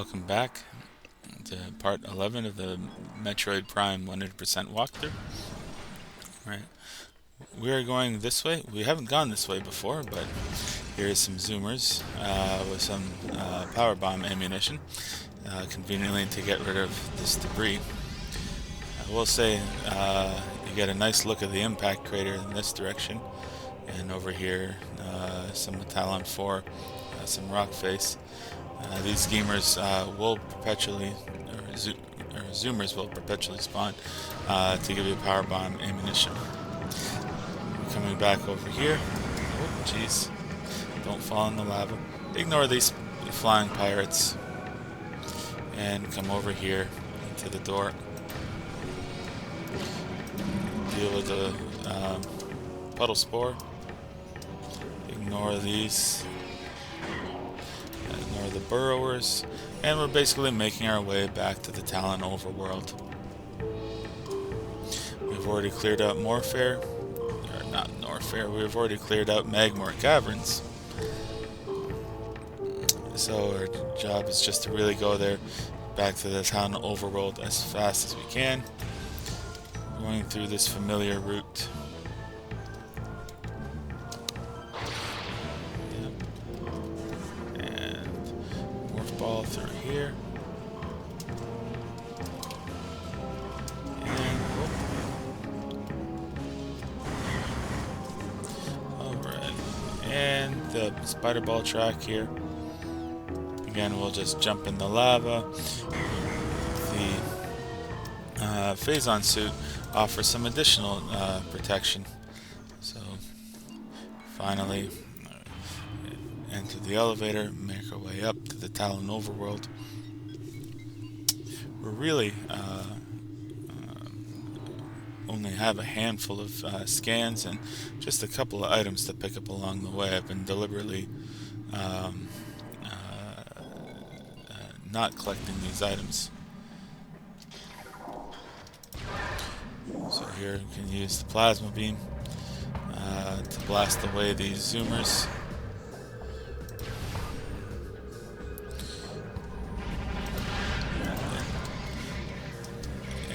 Welcome back to part 11 of the Metroid Prime 100% walkthrough. Right, we are going this way. We haven't gone this way before, but here's some zoomers with some power bomb ammunition, conveniently to get rid of this debris. I will say you get a nice look of the impact crater in this direction, and over here some Talon 4, some rock face. These gamers will perpetually, or zoomers will perpetually spawn to give you power bomb ammunition. Coming back over here. Oh, jeez. Don't fall in the lava. Ignore these flying pirates. And come over here to the door. Deal with the puddle spore. Ignore these. Ignore the burrowers. And we're basically making our way back to the Talon overworld. We've already cleared out Morfair. Or not Norfair, we've already cleared out Magmore Caverns. So our job is just to really go there, back to the Talon overworld as fast as we can. Going through this familiar route. Ball through here. And alright. And the spider ball track here. Again, we'll just jump in the lava. The Phazon suit offers some additional protection. So finally enter the elevator, make our way up to the Talon overworld. We really only have a handful of scans and just a couple of items to pick up along the way. I've been deliberately not collecting these items. So here we can use the plasma beam to blast away these zoomers.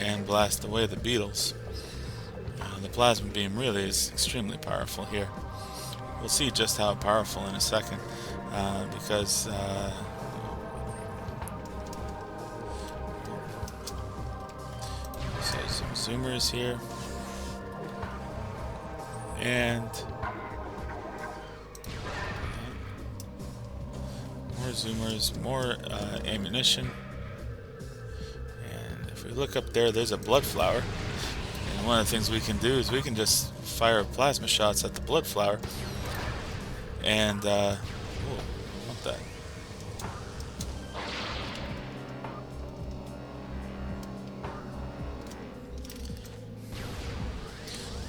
And blast away the beetles. The plasma beam really is extremely powerful here. We'll see just how powerful in a second, because so some zoomers here, and more zoomers, more ammunition. If we look up there, there's a blood flower. And one of the things we can do is we can just fire plasma shots at the blood flower. And, oh, what that?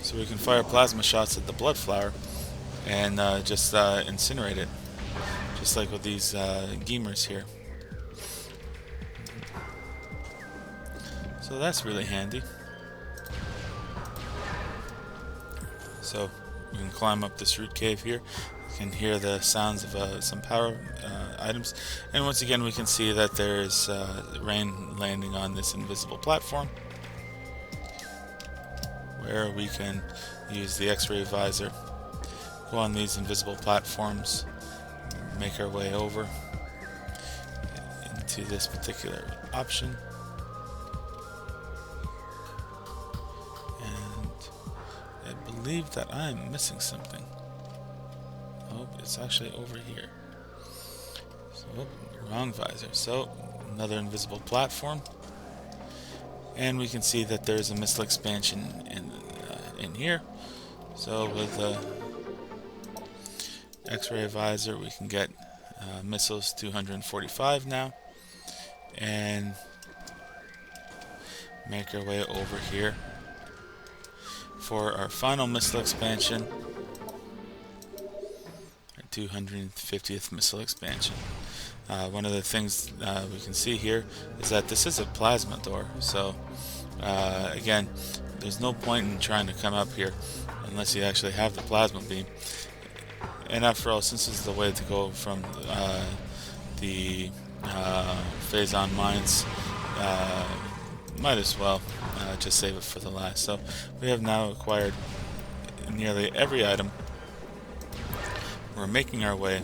So we can fire plasma shots at the blood flower and just incinerate it. Just like with these gamers here. So that's really handy. So we can climb up this root cave here. You can hear the sounds of some power items. And once again we can see that there is rain landing on this invisible platform, where we can use the X-ray visor, go on these invisible platforms, make our way over into this particular option. I believe that I'm missing something. Oh, it's actually over here. So, wrong visor. So, another invisible platform. And we can see that there's a missile expansion in here. So, with the X-ray visor, we can get missiles 245 now. And make our way over here for our final missile expansion, our 250th missile expansion. One of the things we can see here is that this is a plasma door, so again, there's no point in trying to come up here unless you actually have the plasma beam. And after all, since this is the way to go from the Phazon mines. Uh, might as well just save it for the last. So we have now acquired nearly every item. We're making our way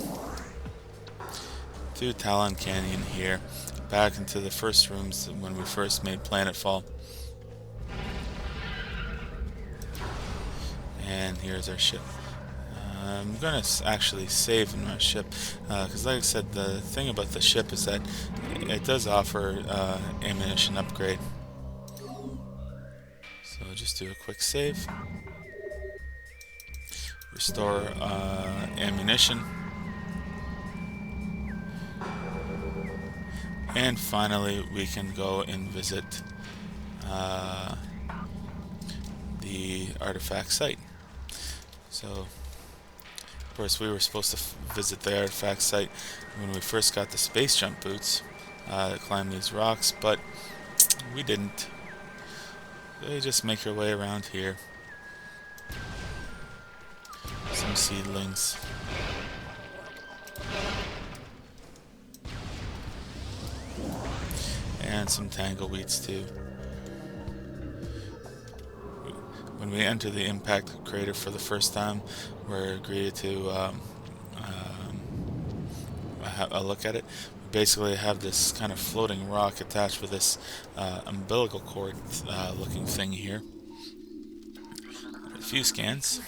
through Talon Canyon here, back into the first rooms when we first made Planetfall. And here's our ship. I'm gonna actually save in my ship because, like I said, the thing about the ship is that it does offer ammunition upgrade. So just do a quick save, restore ammunition, and finally we can go and visit the artifact site. So, of course, we were supposed to visit the artifact site when we first got the space jump boots that climb these rocks, but we didn't. They just make your way around here. Some seedlings. And some tangleweeds too. When we enter the impact crater for the first time, we're greeted to a look at it. We basically have this kind of floating rock attached with this umbilical cord looking thing here. A few scans.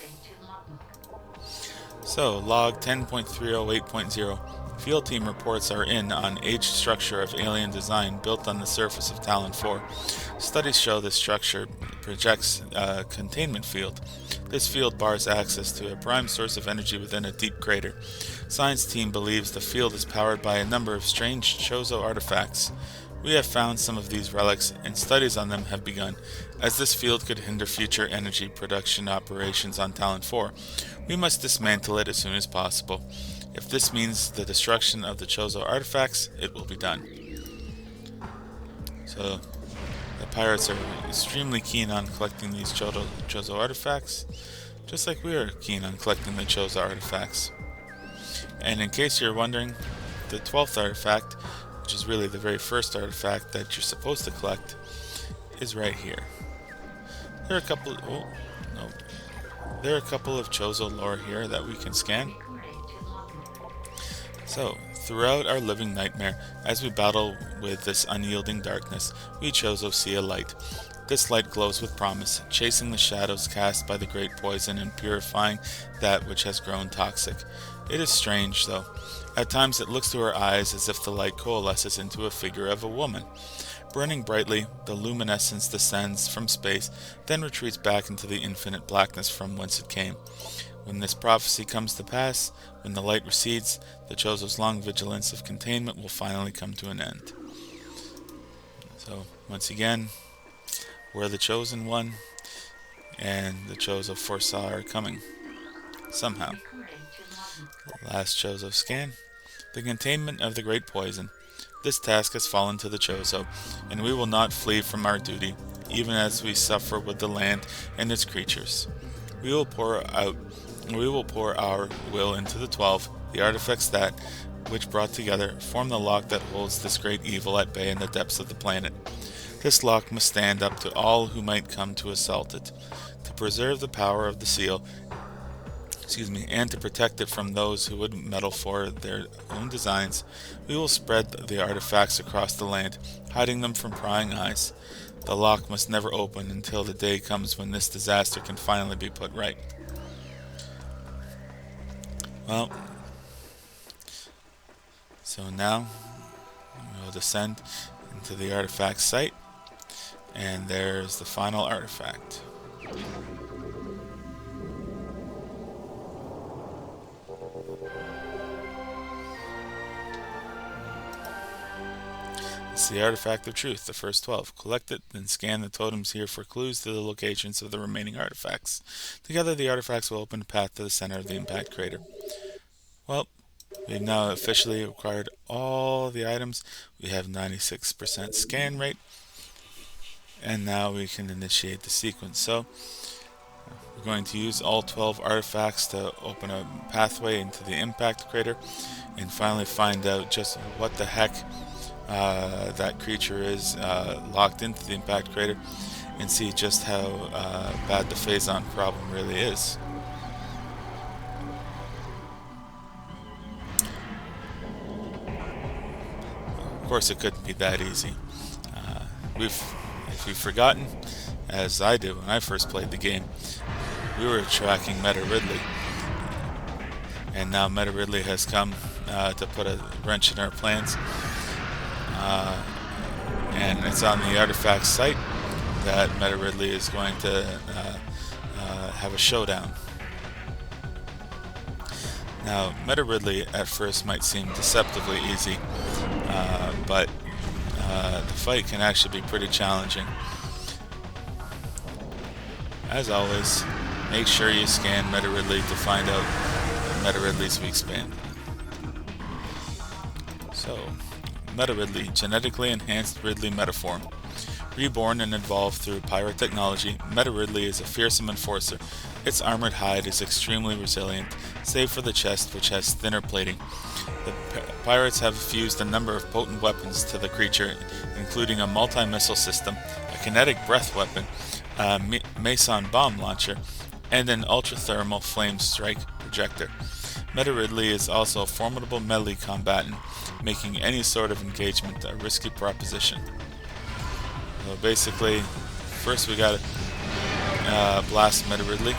So, log 10.308.0. Field team reports are in on aged structure of alien design built on the surface of Talon 4. Studies show this structure projects a containment field. This field bars access to a prime source of energy within a deep crater. Science team believes the field is powered by a number of strange Chozo artifacts. We have found some of these relics, and studies on them have begun. As this field could hinder future energy production operations on Talon 4, we must dismantle it as soon as possible. If this means the destruction of the Chozo artifacts, it will be done. So, the pirates are extremely keen on collecting these Chozo artifacts, just like we are keen on collecting the Chozo artifacts. And in case you're wondering, the 12th artifact, which is really the very first artifact that you're supposed to collect, is right here. There are a couple of Chozo lore here that we can scan. So, throughout our living nightmare, as we battle with this unyielding darkness, we Chozo see a light. This light glows with promise, chasing the shadows cast by the great poison and purifying that which has grown toxic. It is strange, though. At times it looks to our eyes as if the light coalesces into a figure of a woman. Burning brightly, the luminescence descends from space, then retreats back into the infinite blackness from whence it came. When this prophecy comes to pass, when the light recedes, the Chozo's long vigilance of containment will finally come to an end. So, once again, we're the chosen one, and the Chozo foresaw our coming. Somehow. Last Chozo scan. The containment of the great poison. This task has fallen to the Chozo, and we will not flee from our duty, even as we suffer with the land and its creatures. We will pour our will into the 12, the artifacts that, which brought together, form the lock that holds this great evil at bay in the depths of the planet. This lock must stand up to all who might come to assault it. To preserve the power of the seal, and to protect it from those who would meddle for their own designs, we will spread the artifacts across the land, hiding them from prying eyes. The lock must never open until the day comes when this disaster can finally be put right. Well, so now we'll descend into the artifact site, and there's the final artifact. It's the artifact of truth, the first 12. Collect it, then scan the totems here for clues to the locations of the remaining artifacts. Together, the artifacts will open a path to the center of the impact crater. Well, we've now officially acquired all the items. We have 96% scan rate, and now we can initiate the sequence. So, we're going to use all 12 artifacts to open a pathway into the impact crater. and finally find out just what the heck that creature is locked into the impact crater, and see just how bad the phazon problem really is. Of course, it couldn't be that easy. If you've forgotten, as I did when I first played the game, we were tracking Meta Ridley, and now Meta Ridley has come to put a wrench in our plans, and it's on the artifact site that Meta Ridley is going to have a showdown. Now, Meta Ridley at first might seem deceptively easy, but the fight can actually be pretty challenging. As always, make sure you scan Meta Ridley to find out Meta Ridley's weak spot. So, Meta Ridley, genetically enhanced Ridley metaform. Reborn and evolved through pirate technology, Meta Ridley is a fearsome enforcer. Its armored hide is extremely resilient, save for the chest, which has thinner plating. The pirates have fused a number of potent weapons to the creature, including a multi-missile system, a kinetic breath weapon, a Mason bomb launcher, and an ultra-thermal flame strike projector. Meta Ridley is also a formidable melee combatant, making any sort of engagement a risky proposition. So basically, first we gotta blast Meta Ridley.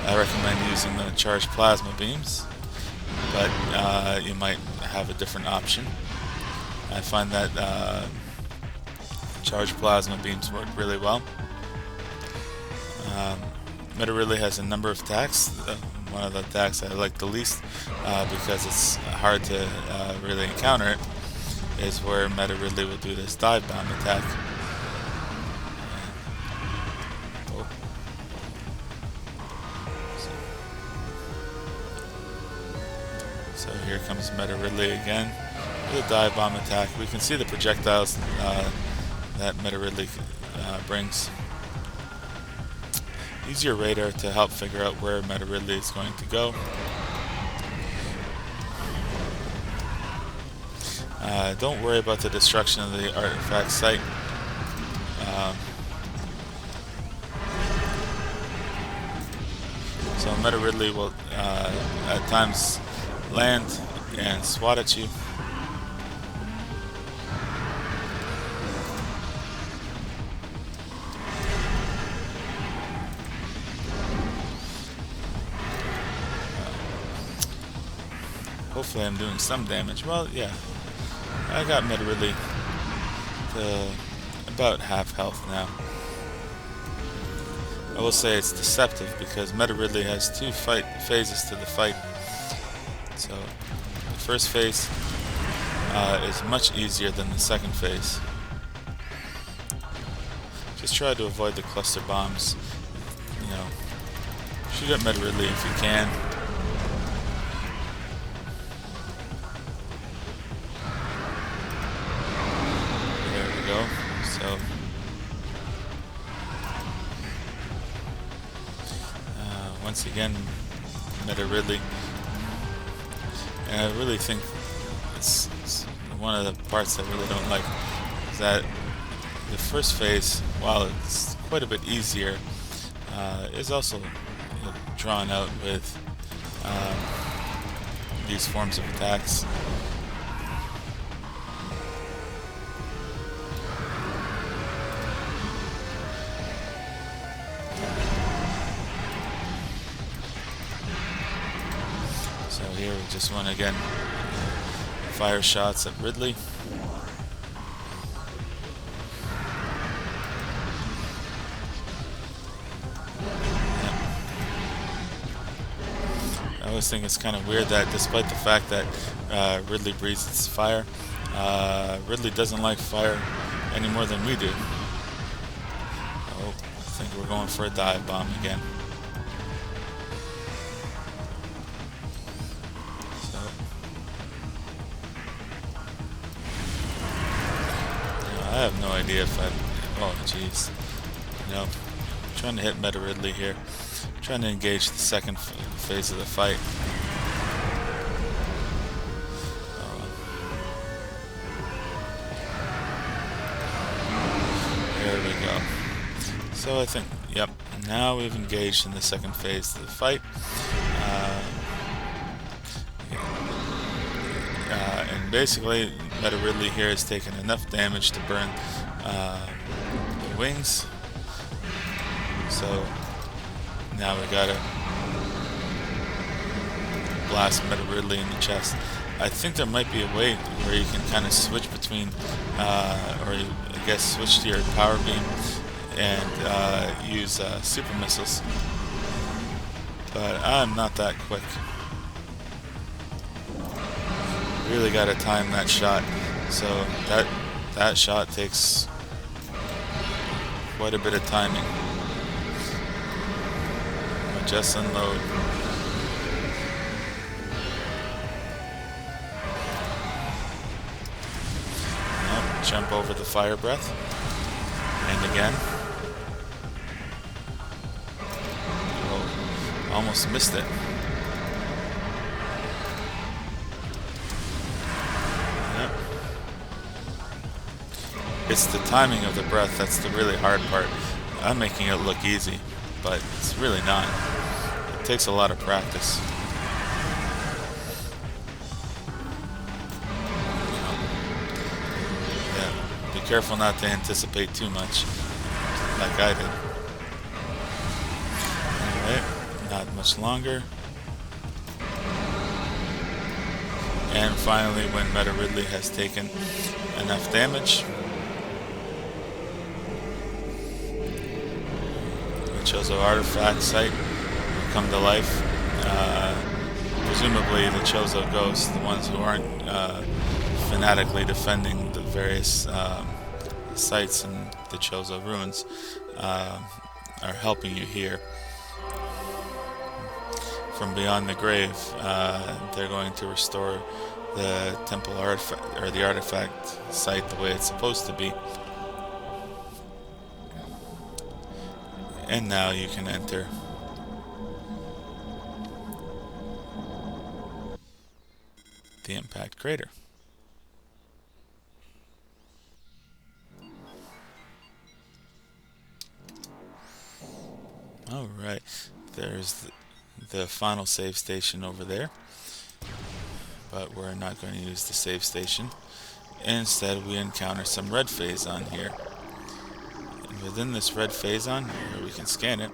I recommend using the charged plasma beams, but you might have a different option. I find that charged plasma beams work really well. Meta Ridley has a number of attacks. One of the attacks I like the least, because it's hard to really encounter it, is where Meta Ridley will do this dive bomb attack. So here comes Meta Ridley again with a dive bomb attack. We can see the projectiles that Meta Ridley brings. Use your radar to help figure out where Meta Ridley is going to go. Don't worry about the destruction of the artifact site. So Meta Ridley will at times land and swat at you. Hopefully I'm doing some damage. Well, yeah. I got Meta Ridley to about half health now. I will say it's deceptive because Meta Ridley has two phases to the fight. So the first phase is much easier than the second phase. Just try to avoid the cluster bombs. You know, shoot at Meta Ridley if you can. So once again, Meta Ridley, and I really think it's one of the parts I really don't like, is that the first phase, while it's quite a bit easier, is also drawn out with these forms of attacks. So here we just want to again fire shots at Ridley. I always think it's kind of weird that despite the fact that Ridley breathes its fire, Ridley doesn't like fire any more than we do. Oh, I think we're going for a dive bomb again. I have no idea if I... Oh, jeez. You know, I'm trying to hit Meta Ridley here. I'm trying to engage the second phase of the fight. So I think, yep, now we've engaged in the second phase of the fight. And basically, Meta Ridley here has taken enough damage to burn the wings. So now we gotta blast Meta Ridley in the chest. I think there might be a way where you can kind of switch between, or I guess switch to your power beam and use super missiles. But I'm not that quick. Really gotta time that shot. So that shot takes quite a bit of timing. I'll just unload. Nope, jump over the fire breath. And again. Oh, almost missed it. It's the timing of the breath that's the really hard part. I'm making it look easy, but it's really not. It takes a lot of practice. Yeah, be careful not to anticipate too much, like I did. Anyway, not much longer. And finally, when Meta Ridley has taken enough damage, Chozo artifact site will come to life. Presumably the Chozo ghosts, the ones who aren't fanatically defending the various sites in the Chozo ruins, are helping you here. From beyond the grave, they're going to restore the temple artifact, or the artifact site, the way it's supposed to be. And now you can enter. The impact crater. Alright, there's the final save station over there. But we're not going to use the save station. Instead, we encounter some red phazon here. Within this red phazon, where we can scan it,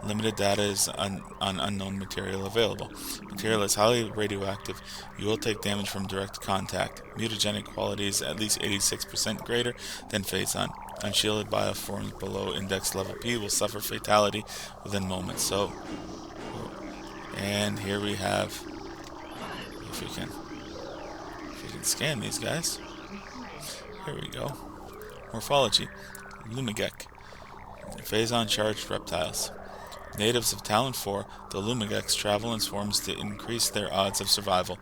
limited data is on unknown material available. Material is highly radioactive. You will take damage from direct contact. Mutagenic qualities at least 86% greater than phazon. Unshielded bioforms below index level P will suffer fatality within moments. So, and here we have, if we can scan these guys. Here we go. Morphology. Lumigek. Phazon-charged reptiles. Natives of Talon 4, the Lumigeks travel in swarms to increase their odds of survival.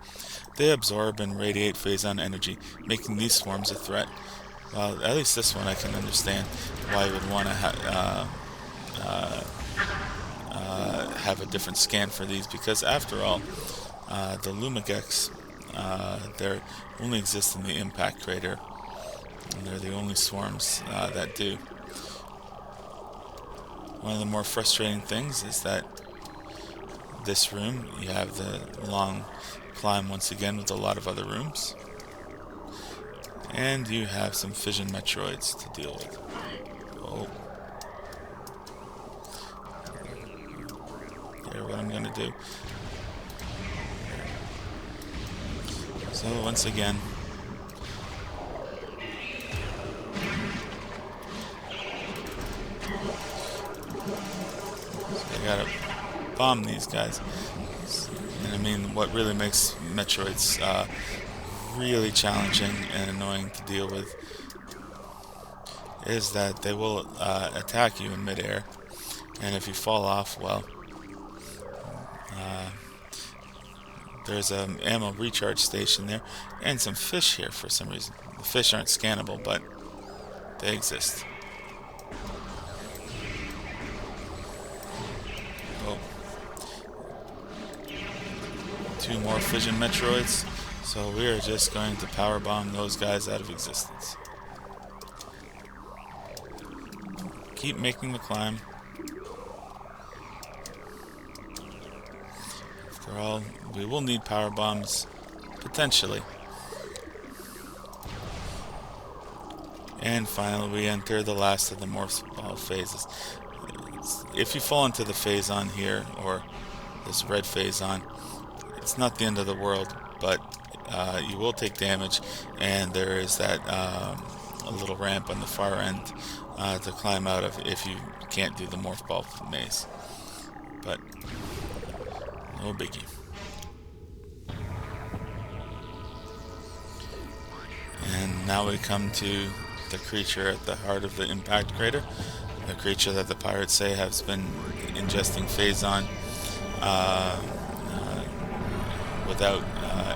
They absorb and radiate phazon energy, making these swarms a threat. Well, at least this one I can understand why you would want to have a different scan for these, because after all, the Lumigeks, they only exist in the impact crater. And they're the only swarms that do. One of the more frustrating things is that this room, you have the long climb once again with a lot of other rooms. And you have some fission Metroids to deal with. Oh. Here's what I'm going to do. So once again, I gotta bomb these guys. And I mean, what really makes Metroids really challenging and annoying to deal with is that they will attack you in midair, and if you fall off, well, there's an ammo recharge station there, and some fish here for some reason. The fish aren't scannable, but they exist. Oh. 2 more fission Metroids, so we are just going to powerbomb those guys out of existence. keep making the climb. After all, we will need power bombs, potentially. And finally, we enter the last of the morph ball phases. If you fall into the phazon here, or this red phazon, it's not the end of the world, but you will take damage, and there is that a little ramp on the far end to climb out of if you can't do the morph ball maze. But no biggie. And now we come to the creature at the heart of the impact crater, the creature that the pirates say has been ingesting phazon without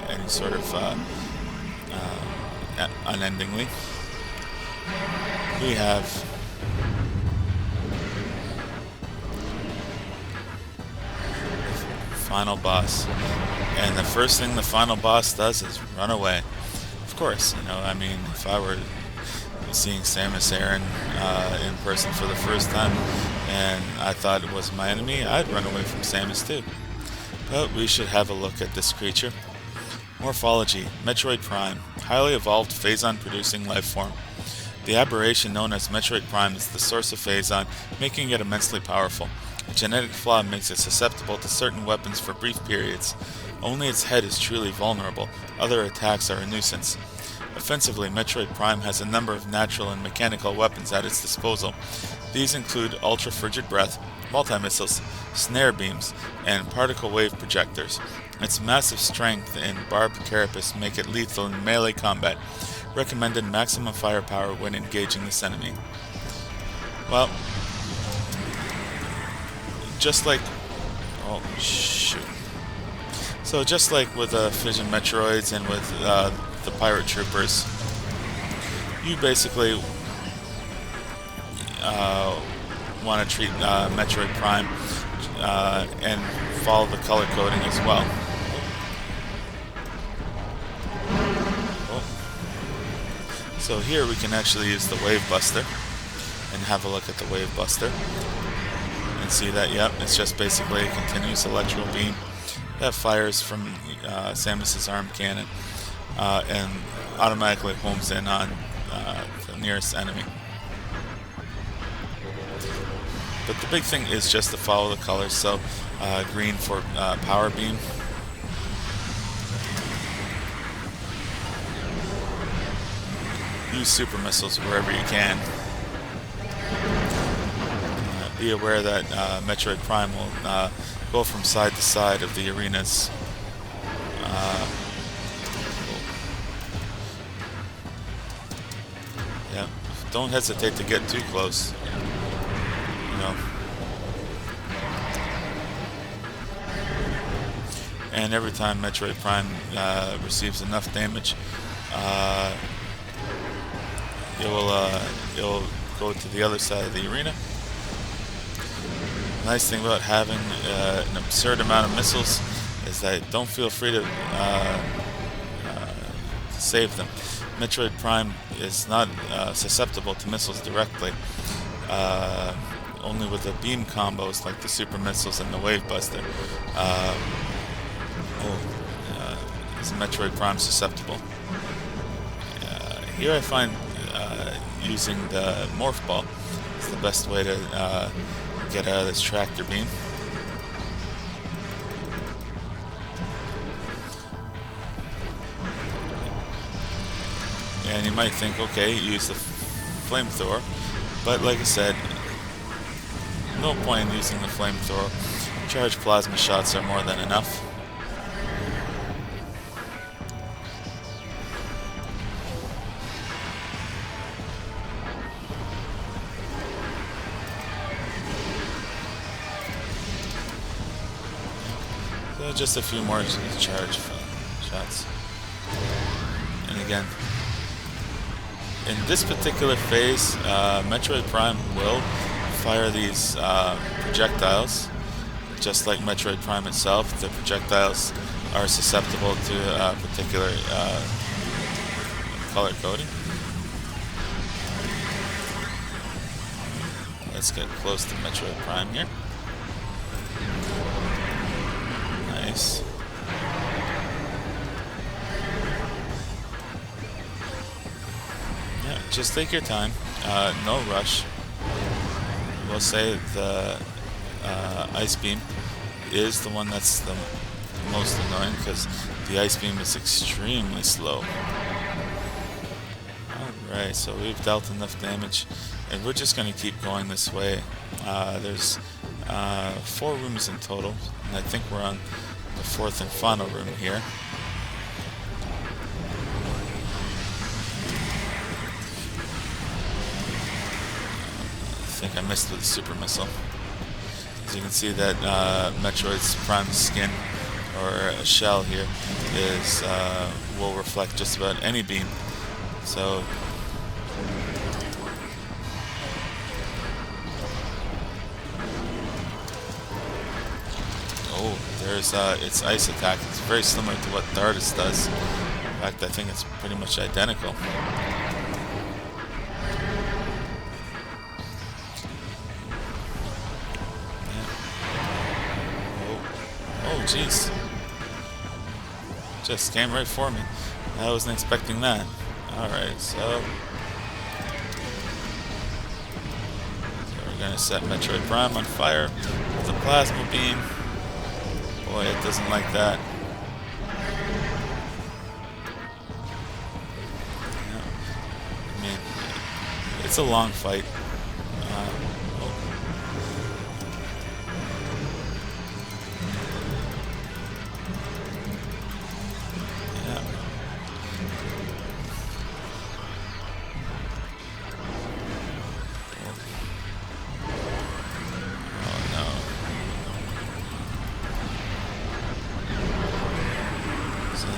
any sort of unendingly. We have the final boss, and the first thing the final boss does is run away. Of course, you know, I mean, if I were seeing Samus Aran in person for the first time and I thought it was my enemy, I'd run away from Samus too. But we should have a look at this creature. Morphology: Metroid Prime, highly evolved phazon-producing life form. The aberration known as Metroid Prime is the source of phazon, making it immensely powerful. A genetic flaw makes it susceptible to certain weapons for brief periods. Only its head is truly vulnerable. Other attacks are a nuisance. Offensively, Metroid Prime has a number of natural and mechanical weapons at its disposal. These include ultra-frigid breath, multi-missiles, snare beams, and particle wave projectors. Its massive strength and barbed carapace make it lethal in melee combat. Recommended maximum firepower when engaging this enemy. Well, just like... oh, shoot. So just like with Fission Metroids and with the Pirate Troopers, you basically want to treat Metroid Prime and follow the color coding as well. So here we can actually use the Wave Buster and have a look at the Wave Buster and see that, yep, it's just basically a continuous electrical beam that fires from Samus's arm cannon and automatically homes in on the nearest enemy. But the big thing is just to follow the colors, so green for power beam. Use super missiles wherever you can. Be aware that Metroid Prime will go from side to side of the arenas. Yeah, don't hesitate to get too close. You know. And every time Metroid Prime receives enough damage, it'll go to the other side of the arena. Nice thing about having an absurd amount of missiles is that don't feel free to save them. Metroid Prime is not susceptible to missiles directly, only with the beam combos like the super missiles and the Wave Buster is Metroid Prime susceptible. Here I find using the Morph Ball is the best way to get out of this tractor beam. And you might think, okay, use the flamethrower, but like I said, no point in using the flamethrower. Charged plasma shots are more than enough. So just a few more charge shots. And again, in this particular phase, Metroid Prime will fire these projectiles, just like Metroid Prime itself. The projectiles are susceptible to a particular color coding. let's get close to Metroid Prime here. Nice. Yeah, just take your time. No rush. We'll say the Ice Beam is the one that's the most annoying because the Ice Beam is extremely slow. Alright, so we've dealt enough damage, and we're just going to keep going this way. There's 4 rooms in total, and I think we're on the 4th and final room here. I think I missed with the super missile. As you can see, that Metroid's prime skin or shell here is will reflect just about any beam. So there's its ice attack. It's very similar to what the artist does. In fact, I think it's pretty much identical. Oh, jeez. Just came right for me. I wasn't expecting that. Alright, so we're gonna set Metroid Prime on fire with a plasma beam. Boy, it doesn't like that. Yeah. I mean, it's a long fight.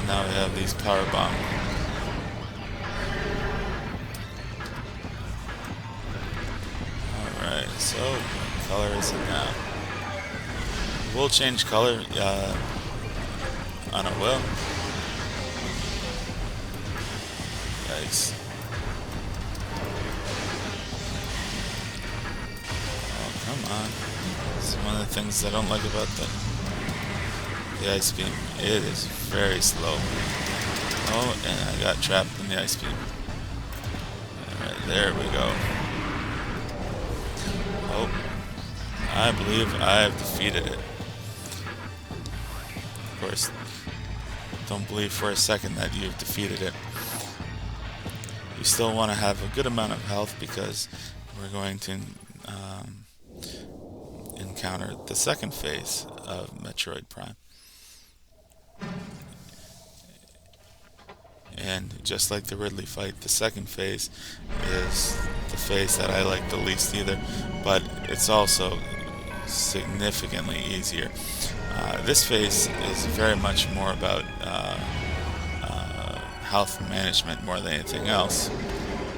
Now we have these power bomb. Alright, so what color is it now? We'll change color on a will. Yikes. Oh, come on. This is one of the things I don't like about the Ice Beam. It is very slow. Oh, and I got trapped in the Ice Beam. Alright, there we go. Oh, I believe I have defeated it. Of course, don't believe for a second that you've defeated it. You still want to have a good amount of health because we're going to encounter the second phase of Metroid Prime. And just like the Ridley fight, the second phase is the phase that I like the least either, but it's also significantly easier. This phase is very much more about health management more than anything else.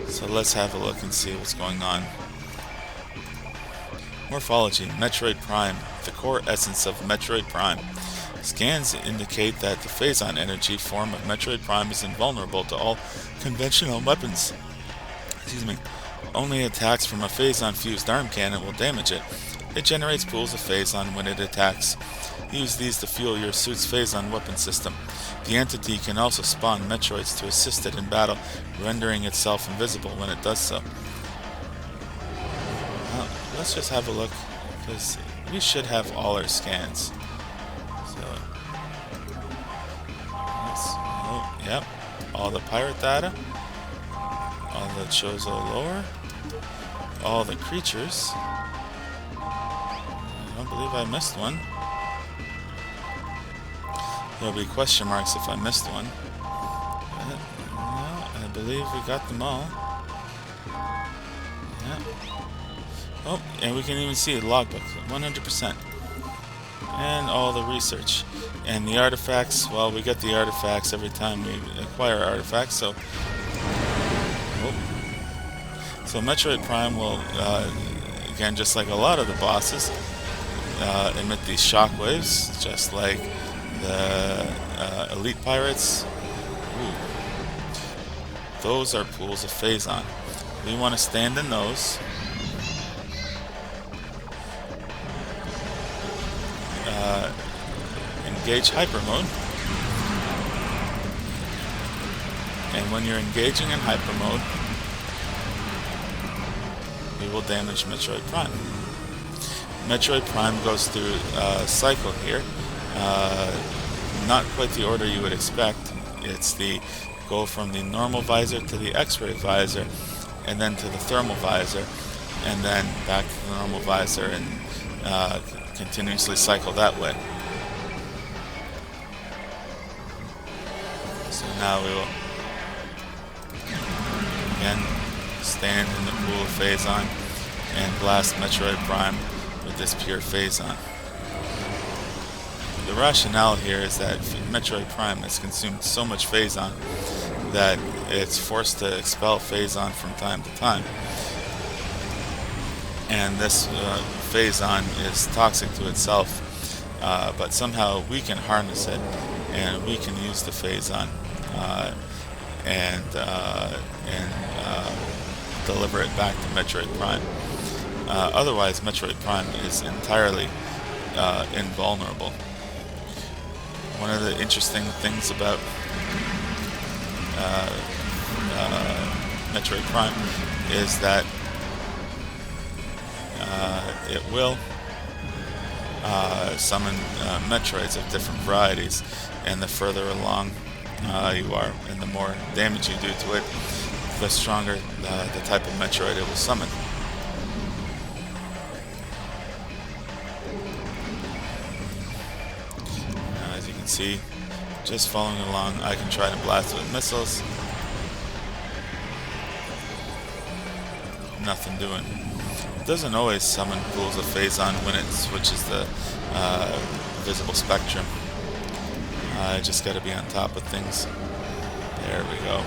So let's have a look and see what's going on. Morphology, Metroid Prime, the core essence of Metroid Prime. Scans indicate that the Phazon energy form of Metroid Prime is invulnerable to all conventional weapons. Excuse me. Only attacks from a Phazon-fused arm cannon will damage it. It generates pools of Phazon when it attacks. Use these to fuel your suit's Phazon weapon system. The entity can also spawn Metroids to assist it in battle, rendering itself invisible when it does so. Well, let's just have a look, because we should have all our scans. Oh, yep. All the pirate data. All the Chozo lore. All the creatures. I don't believe I missed one. There'll be question marks if I missed one. No, I believe we got them all. Yep. Oh, and we can even see the logbook. 100%. And all the research. And the artifacts, well, we get the artifacts every time we acquire artifacts, so... Oh. So Metroid Prime will, again, just like a lot of the bosses, emit these shockwaves, just like the Elite Pirates. Ooh. Those are pools of Phazon. We want to stand in those. engage hyper mode. And when you're engaging in hyper mode, we will damage Metroid Prime. Metroid Prime goes through a cycle here. Not quite the order you would expect. It's the go from the normal visor to the X-ray visor, and then to the thermal visor, and then back to the normal visor, and continuously cycle that way. So now we will again stand in the pool of Phazon and blast Metroid Prime with this pure Phazon. The rationale here is that Metroid Prime has consumed so much Phazon that it's forced to expel Phazon from time to time. And this Phazon is toxic to itself, but somehow we can harness it, and we can use the Phazon and deliver it back to Metroid Prime. Otherwise, Metroid Prime is entirely invulnerable. One of the interesting things about Metroid Prime is that it will summon Metroids of different varieties, and the further along you are and the more damage you do to it, the stronger the type of Metroid it will summon. As you can see, just following along, I can try to blast with missiles. Nothing doing. It doesn't always summon pools of Phazon when it switches the visible spectrum. I just got to be on top of things. There we go.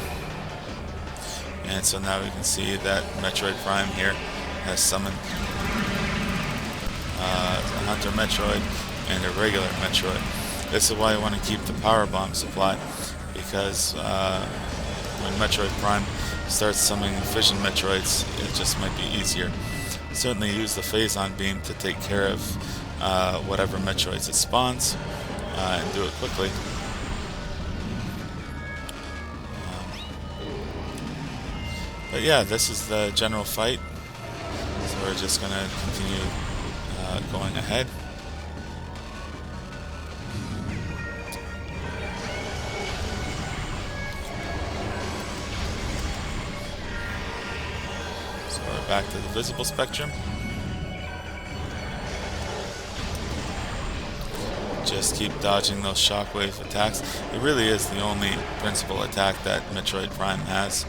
And so now we can see that Metroid Prime here has summoned a Hunter Metroid and a regular Metroid. This is why I want to keep the Power Bomb supply, because when Metroid Prime starts summoning Fission Metroids, it just might be easier. Certainly use the Phazon Beam to take care of whatever Metroids it spawns, and do it quickly. But yeah, this is the general fight, so we're just going to continue going ahead. So we're back to the visible spectrum. Just keep dodging those shockwave attacks. It really is the only principal attack that Metroid Prime has.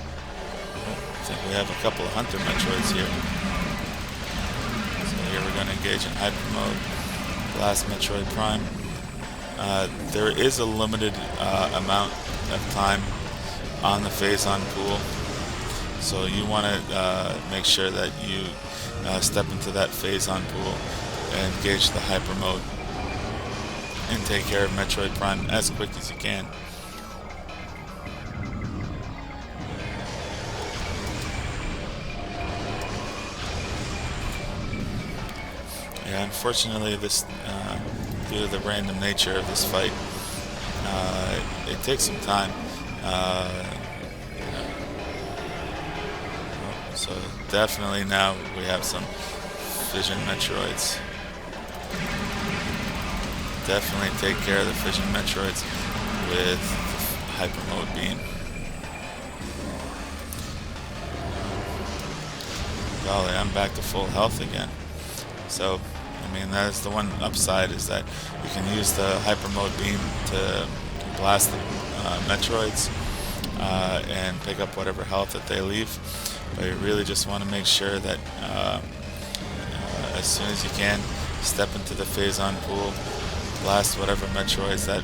I think we have a couple of Hunter Metroids here. So here we're going to engage in Hyper Mode, blast Metroid Prime. There is a limited amount of time on the Phazon pool, so you want to make sure that you step into that Phazon pool and engage the Hyper Mode and take care of Metroid Prime as quick as you can. Yeah, unfortunately, this due to the random nature of this fight, it takes some time. So definitely now we have some Fission Metroids. Definitely take care of the Fission Metroids with Hyper Mode Beam. Golly, I'm back to full health again. So, I mean, that is the one upside, is that you can use the Hyper Mode Beam to blast the Metroids and pick up whatever health that they leave. But you really just want to make sure that as soon as you can, step into the Phazon pool, blast whatever Metroids that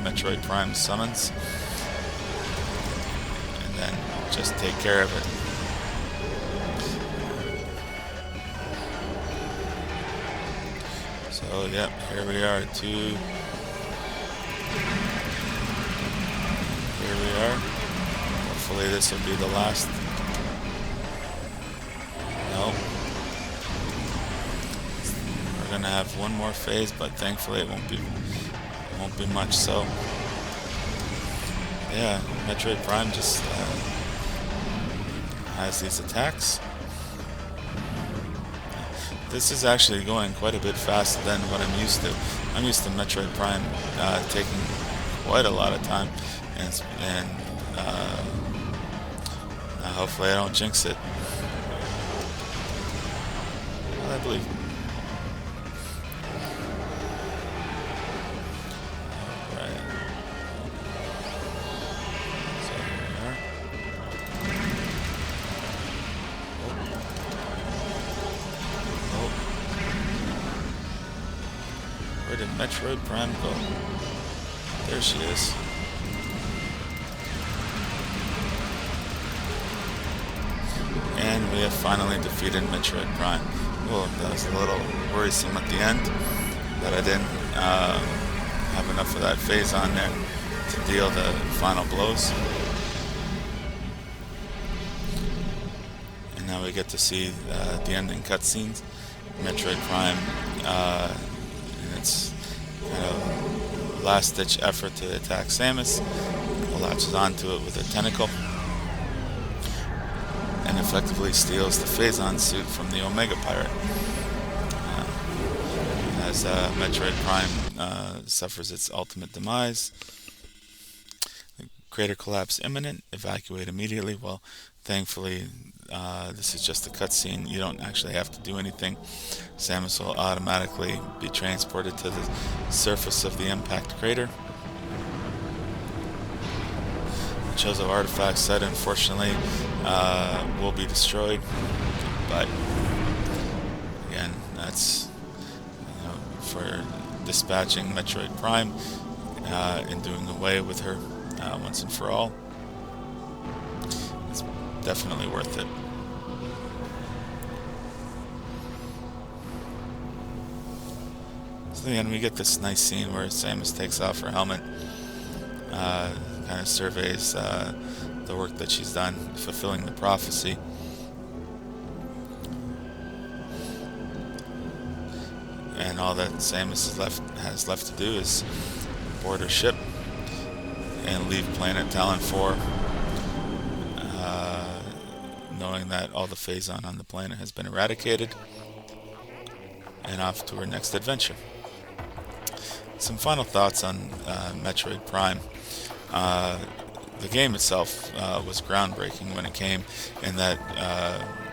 Metroid Prime summons, and then just take care of it. So, yep, here we are, Here we are. Hopefully this will be the last. Nope. We're gonna have one more phase, but thankfully it won't be much. So yeah, Metroid Prime just has these attacks. This is actually going quite a bit faster than what I'm used to. I'm used to Metroid Prime taking quite a lot of time, and hopefully I don't jinx it. Well, I believe. Right. So here we are. Oh. Where did Metroid Prime go? There she is. And we have finally defeated Metroid Prime. Oh, that was a little worrisome at the end, that I didn't have enough of that phase on there to deal the final blows. And now we get to see the ending cutscenes. Metroid Prime, in its kind of last-ditch effort to attack Samus, latches onto it with a tentacle and effectively steals the Phazon suit from the Omega Pirate. As Metroid Prime suffers its ultimate demise. The crater collapse imminent. Evacuate immediately. Well, thankfully, this is just a cutscene. You don't actually have to do anything. Samus will automatically be transported to the surface of the impact crater. The Chozo artifact site, unfortunately, will be destroyed, but again, that's for dispatching Metroid Prime and doing away with her once and for all. It's definitely worth it. So again, we get this nice scene where Samus takes off her helmet, kind of surveys the work that she's done fulfilling the prophecy. And all that Samus has left to do is board her ship and leave planet Talon 4, knowing that all the Phazon on the planet has been eradicated, and off to her next adventure. Some final thoughts on Metroid Prime. The game itself was groundbreaking when it came, in that,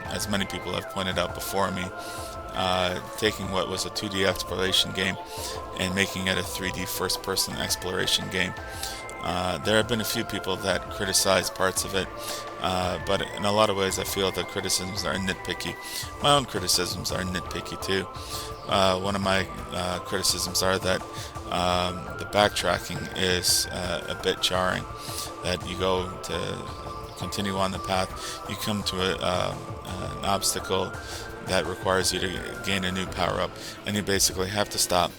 as many people have pointed out before me, taking what was a 2D exploration game and making it a 3D first-person exploration game. There have been a few people that criticize parts of it, but in a lot of ways I feel the criticisms are nitpicky. My own criticisms are nitpicky too. One of my criticisms are that the backtracking is a bit jarring, that you go to continue on the path, you come to an obstacle that requires you to gain a new power-up, and you basically have to stop,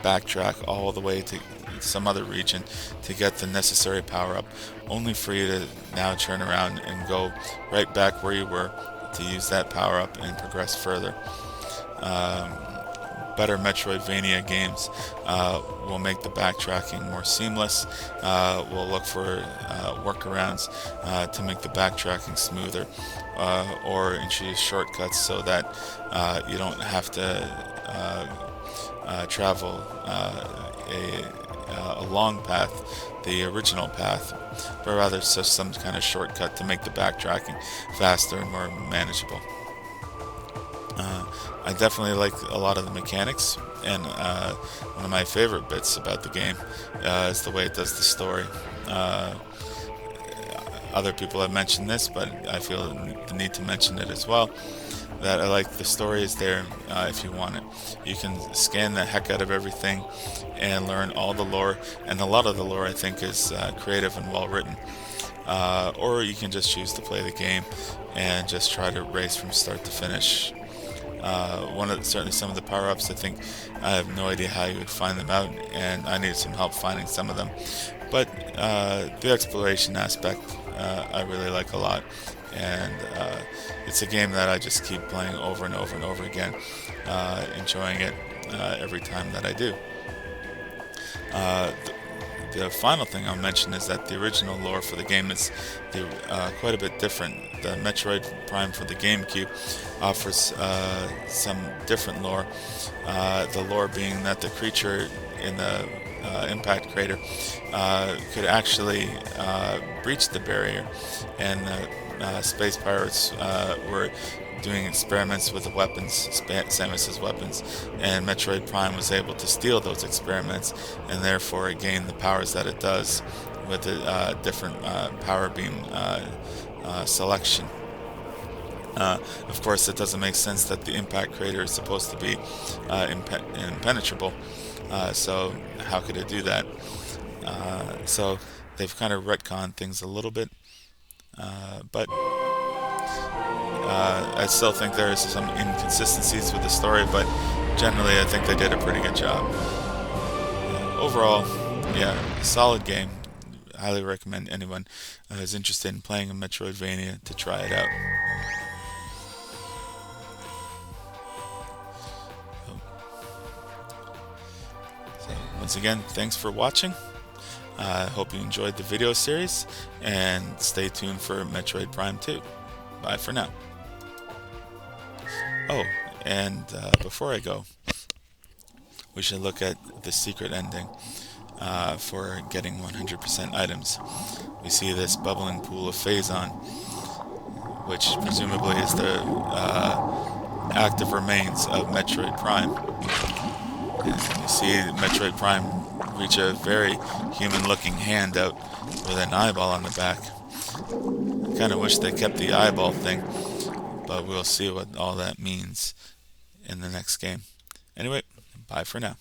backtrack all the way to some other region to get the necessary power-up, only for you to now turn around and go right back where you were to use that power-up and progress further. Better Metroidvania games will make the backtracking more seamless. We'll look for workarounds to make the backtracking smoother, or introduce shortcuts so that you don't have to travel a long path, the original path, but rather just some kind of shortcut to make the backtracking faster and more manageable. I definitely like a lot of the mechanics, and one of my favorite bits about the game is the way it does the story. Other people have mentioned this, but I feel the need to mention it as well, that I like the story is there if you want it. You can scan the heck out of everything and learn all the lore, and a lot of the lore I think is creative and well written. Or you can just choose to play the game and just try to race from start to finish. Certainly some of the power-ups, I think I have no idea how you would find them out, and I need some help finding some of them. But the exploration aspect I really like a lot, and it's a game that I just keep playing over and over and over again, enjoying it, every time that I do. Uh, the final thing I'll mention is that the original lore for the game is quite a bit different. The Metroid Prime for the GameCube offers some different lore. The lore being that the creature in the impact crater could actually breach the barrier, and space pirates were doing experiments with the weapons, Samus's weapons, and Metroid Prime was able to steal those experiments and therefore gain the powers that it does with the different power beam selection. Of course, it doesn't make sense that the impact crater is supposed to be impenetrable, so how could it do that? So they've kind of retconned things a little bit, but I still think there is some inconsistencies with the story, but generally I think they did a pretty good job. Overall, yeah, solid game. Highly recommend anyone who's interested in playing a Metroidvania to try it out. So, once again, thanks for watching. I hope you enjoyed the video series, and stay tuned for Metroid Prime 2. Bye for now. Oh, and before I go, we should look at the secret ending for getting 100% items. We see this bubbling pool of Phazon, which presumably is the active remains of Metroid Prime. And you see Metroid Prime reach a very human-looking hand out with an eyeball on the back. I kind of wish they kept the eyeball thing, but we'll see what all that means in the next game. Anyway, bye for now.